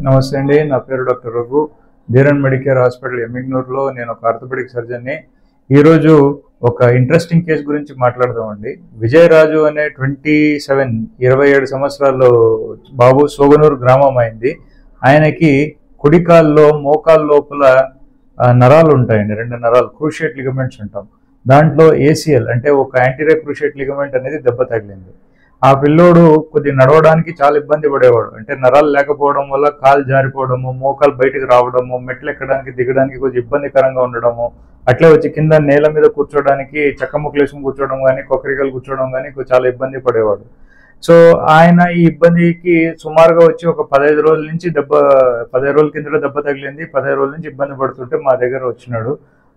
నమస్తే అండి, నా పేరు doctor Raghu. Dheeran Medicare Hospital ఎమ్మిగ్నూర్లో నేను ఒక ఆర్థోపెడిక్ సర్జన్ని. ఈరోజు ఒక ఇంట్రెస్టింగ్ కేసు గురించి మాట్లాడదామండి. విజయరాజు అనే 27 సంవత్సరాల్లో బాబు సోగనూరు గ్రామం అయింది. ఆయనకి కుడికాల్లో మోకాల్ లోపల నరాలు ఉంటాయండి, 2 నరాలు, క్రూషియేట్ లిగమెంట్స్ అంటాం. దాంట్లో ACL అంటే ఒక యాంటీరియర్ క్రూషియేట్ లిగమెంట్ అనేది దెబ్బ తగిలింది. ఆ పిల్లోడు కొద్ది నడవడానికి చాలా ఇబ్బంది పడేవాడు. అంటే నరాలు లేకపోవడం వల్ల కాలు జారిపోవడము, మోకాలు బయటకు రావడము, మెట్లు ఎక్కడానికి దిగడానికి కొంచెం ఇబ్బందికరంగా ఉండడము, అట్లే వచ్చి కింద నేల మీద కూర్చోడానికి చక్కముక్కలు వేసుకుని కూర్చోవడం కానీ, కొక్కరికలు కూర్చోవడం కానీ చాలా ఇబ్బంది పడేవాడు. సో ఆయన ఈ ఇబ్బందికి సుమారుగా వచ్చి ఒక 15 రోజుల నుంచి 15 రోజుల కింద దెబ్బ తగిలింది. 15 రోజుల నుంచి ఇబ్బంది పడుతుంటే మా దగ్గర వచ్చినాడు.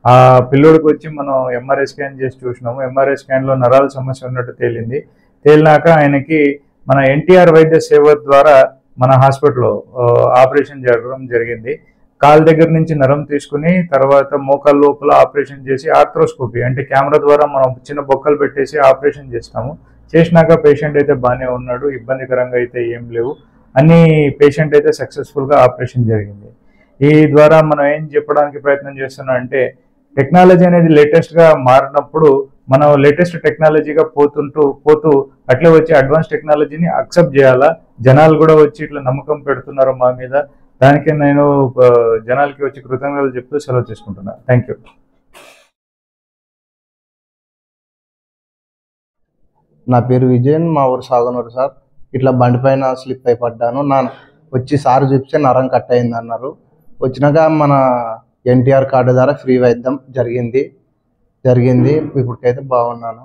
ఆ పిల్లోడికి వచ్చి మనం MRI స్కాన్ చేసి చూసినాము. MRI స్కాన్లో నరాల సమస్య ఉన్నట్టు తేలినాక ఆయనకి మన NTR వైద్య సేవ ద్వారా మన హాస్పిటల్లో ఆపరేషన్ జరగడం జరిగింది. కాలు దగ్గర నుంచి నరం తీసుకుని తర్వాత మోకాళ్ళ లోపల ఆపరేషన్ చేసి ఆర్థ్రోస్కోపీ అంటే కెమెరా ద్వారా మనం చిన్న బొక్కలు పెట్టేసి ఆపరేషన్ చేస్తాము. చేసినాక పేషెంట్ అయితే బాగానే ఉన్నాడు, ఇబ్బందికరంగా అయితే ఏం లేవు. పేషెంట్ అయితే సక్సెస్ఫుల్గా ఆపరేషన్ జరిగింది. ఈ ద్వారా మనం ఏం చెప్పడానికి ప్రయత్నం చేస్తున్నాం అంటే, టెక్నాలజీ అనేది లేటెస్ట్గా మారినప్పుడు మనం లేటెస్ట్ టెక్నాలజీగా పోతూ అట్లే వచ్చి అడ్వాన్స్ టెక్నాలజీని అక్సెప్ట్ చేయాలా. జనాలు కూడా వచ్చి ఇట్లా నమ్మకం పెడుతున్నారు మా మీద. దానికి నేను జనాలకి వచ్చి కృతజ్ఞతలు చెప్తూ సెలవు తీసుకుంటున్నా. Thank you. నా పేరు విజయన్, మా ఊరు సాగనూరు సార్. ఇట్లా బండిపైన స్లిప్ అయి పడ్డాను. వచ్చి సార్ చూపిస్తే నరం కట్ అయింది అన్నారు. వచ్చినాక మన NTR కార్డు ద్వారా ఫ్రీ వైద్యం జరిగింది. ఇప్పటికైతే బాగున్నాను.